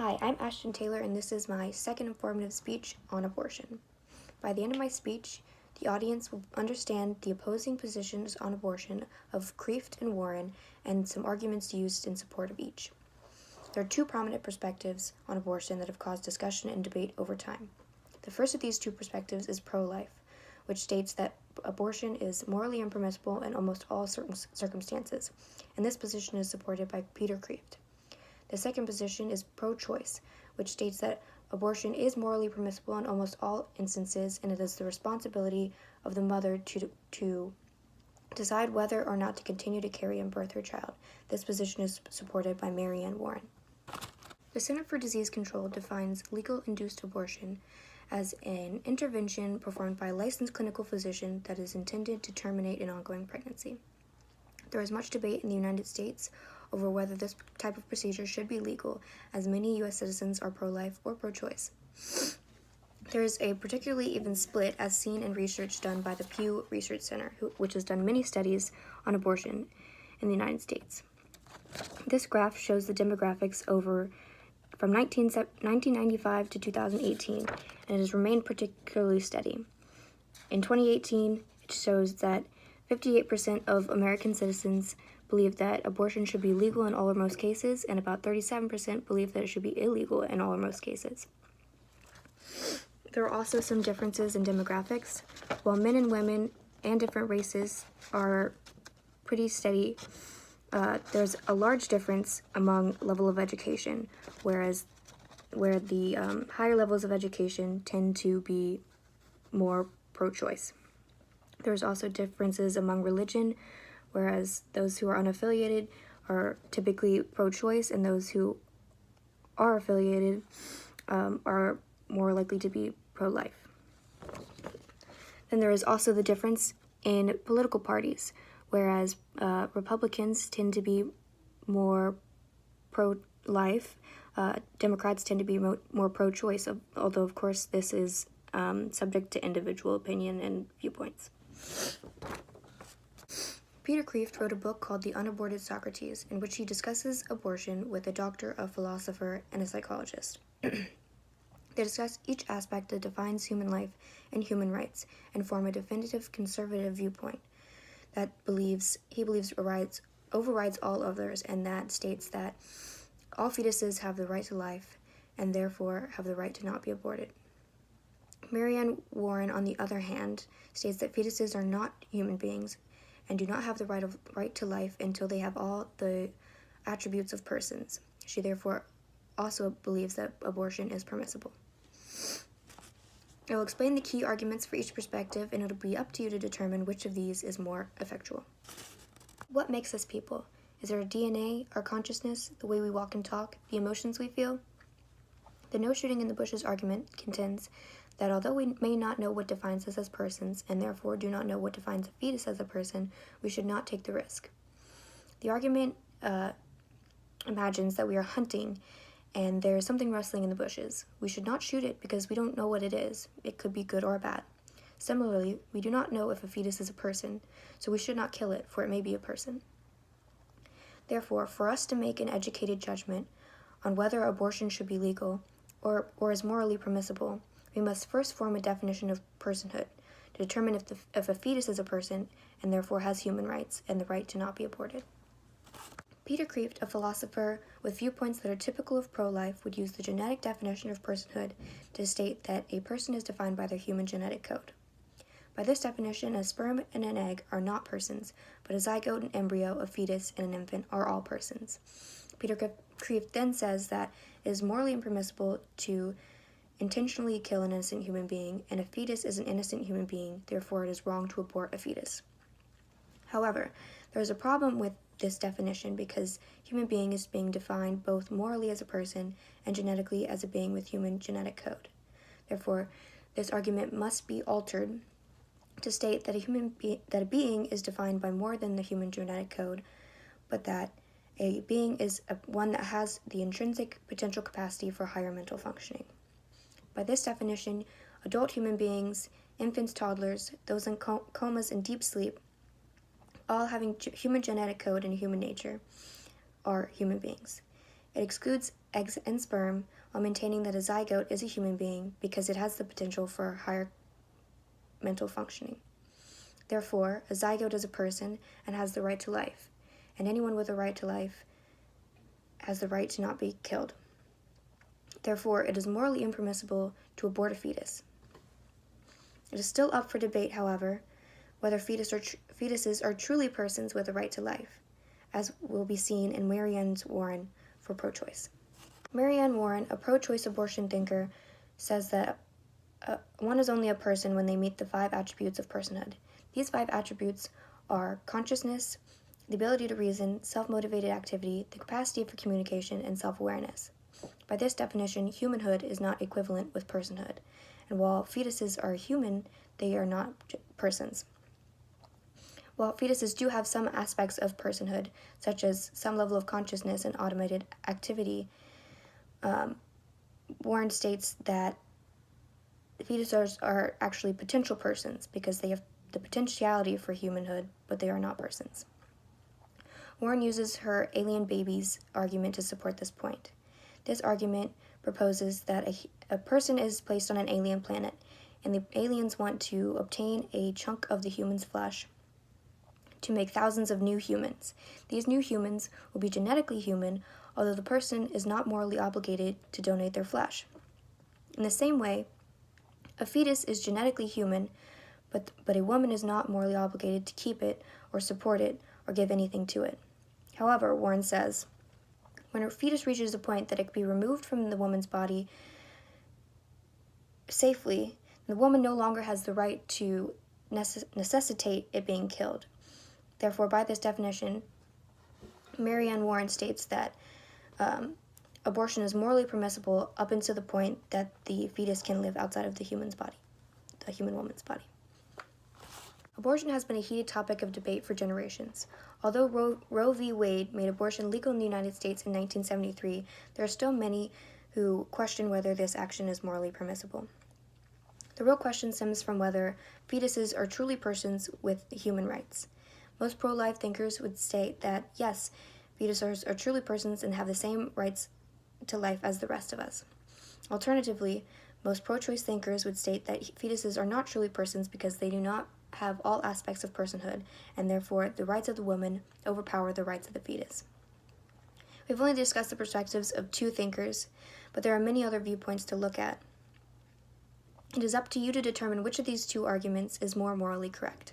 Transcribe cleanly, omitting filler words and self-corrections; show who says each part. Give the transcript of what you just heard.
Speaker 1: Hi, I'm Ashton Taylor, and this is my second informative speech on abortion. By the end of my speech, the audience will understand the opposing positions on abortion of Kreeft and Warren and some arguments used in support of each. There are two prominent perspectives on abortion that have caused discussion and debate over time. The first of these two perspectives is pro-life, which states that abortion is morally impermissible in almost all certain circumstances, and this position is supported by Peter Kreeft. The second position is pro-choice, which states that abortion is morally permissible in almost all instances, and it is the responsibility of the mother to decide whether or not to continue to carry and birth her child. This position is supported by Marianne Warren. The Center for Disease Control defines legal induced abortion as an intervention performed by a licensed clinical physician that is intended to terminate an ongoing pregnancy. There is much debate in the United States over whether this type of procedure should be legal, as many U.S. citizens are pro-life or pro-choice. There is a particularly even split as seen in research done by the Pew Research Center, which has done many studies on abortion in the United States. This graph shows the demographics from 1995 to 2018, and it has remained particularly steady. In 2018, it shows that 58% of American citizens believe that abortion should be legal in all or most cases, and about 37% believe that it should be illegal in all or most cases. There are also some differences in demographics. While men and women and different races are pretty steady, there's a large difference among level of education, where the higher levels of education tend to be more pro-choice. There's also differences among religion, whereas those who are unaffiliated are typically pro-choice, and those who are affiliated are more likely to be pro-life. Then there is also the difference in political parties, whereas Republicans tend to be more pro-life, Democrats tend to be more pro-choice, although of course this is subject to individual opinion and viewpoints. Peter Kreeft wrote a book called The Unaborted Socrates, in which he discusses abortion with a doctor, a philosopher, and a psychologist. They discuss each aspect that defines human life and human rights, and form a definitive conservative viewpoint that he believes overrides all others, and that states that all fetuses have the right to life, and therefore have the right to not be aborted. Marianne Warren, on the other hand, states that fetuses are not human beings and do not have the right to life until they have all the attributes of persons. She therefore also believes that abortion is permissible. I will explain the key arguments for each perspective, and it'll be up to you to determine which of these is more effectual. What makes us people? Is it our DNA, our consciousness, the way we walk and talk, the emotions we feel? The no shooting in the bushes argument contends that although we may not know what defines us as persons, and therefore do not know what defines a fetus as a person, we should not take the risk. The argument imagines that we are hunting and there is something rustling in the bushes. We should not shoot it because we don't know what it is. It could be good or bad. Similarly, we do not know if a fetus is a person, so we should not kill it, for it may be a person. Therefore, for us to make an educated judgment on whether abortion should be legal or is morally permissible, we must first form a definition of personhood to determine if a fetus is a person and therefore has human rights and the right to not be aborted. Peter Kreeft, a philosopher with viewpoints that are typical of pro-life, would use the genetic definition of personhood to state that a person is defined by their human genetic code. By this definition, a sperm and an egg are not persons, but a zygote, an embryo, a fetus, and an infant are all persons. Peter Kreeft then says that it is morally impermissible to intentionally kill an innocent human being, and a fetus is an innocent human being, therefore it is wrong to abort a fetus. However, there is a problem with this definition because human being is being defined both morally as a person and genetically as a being with human genetic code. Therefore, this argument must be altered to state that a being is defined by more than the human genetic code, but that a being is one that has the intrinsic potential capacity for higher mental functioning. By this definition, adult human beings, infants, toddlers, those in comas and deep sleep, all having human genetic code and human nature, are human beings. It excludes eggs and sperm while maintaining that a zygote is a human being because it has the potential for higher mental functioning. Therefore, a zygote is a person and has the right to life, and anyone with a right to life has the right to not be killed. Therefore, it is morally impermissible to abort a fetus. It is still up for debate, however, whether fetuses are truly persons with a right to life, as will be seen in Marianne Warren for pro-choice. Marianne Warren, a pro-choice abortion thinker, says that one is only a person when they meet the 5 attributes of personhood. These 5 attributes are consciousness, the ability to reason, self-motivated activity, the capacity for communication, and self-awareness. By this definition, humanhood is not equivalent with personhood, and while fetuses are human, they are not persons. While fetuses do have some aspects of personhood, such as some level of consciousness and automated activity, Warren states that fetuses are actually potential persons because they have the potentiality for humanhood, but they are not persons. Warren uses her alien babies argument to support this point. This argument proposes that a person is placed on an alien planet, and the aliens want to obtain a chunk of the human's flesh to make thousands of new humans. These new humans will be genetically human, although the person is not morally obligated to donate their flesh. In the same way, a fetus is genetically human, but a woman is not morally obligated to keep it or support it or give anything to it. However, Warren says, when a fetus reaches a point that it can be removed from the woman's body safely, the woman no longer has the right to necessitate it being killed. Therefore, by this definition, Marianne Warren states that abortion is morally permissible up until the point that the fetus can live outside of the human woman's body. Abortion has been a heated topic of debate for generations. Although Roe v. Wade made abortion legal in the United States in 1973, there are still many who question whether this action is morally permissible. The real question stems from whether fetuses are truly persons with human rights. Most pro-life thinkers would state that, yes, fetuses are truly persons and have the same rights to life as the rest of us. Alternatively, most pro-choice thinkers would state that fetuses are not truly persons because they do not have all aspects of personhood, and therefore the rights of the woman overpower the rights of the fetus. We've only discussed the perspectives of 2 thinkers, but there are many other viewpoints to look at. It is up to you to determine which of these 2 arguments is more morally correct.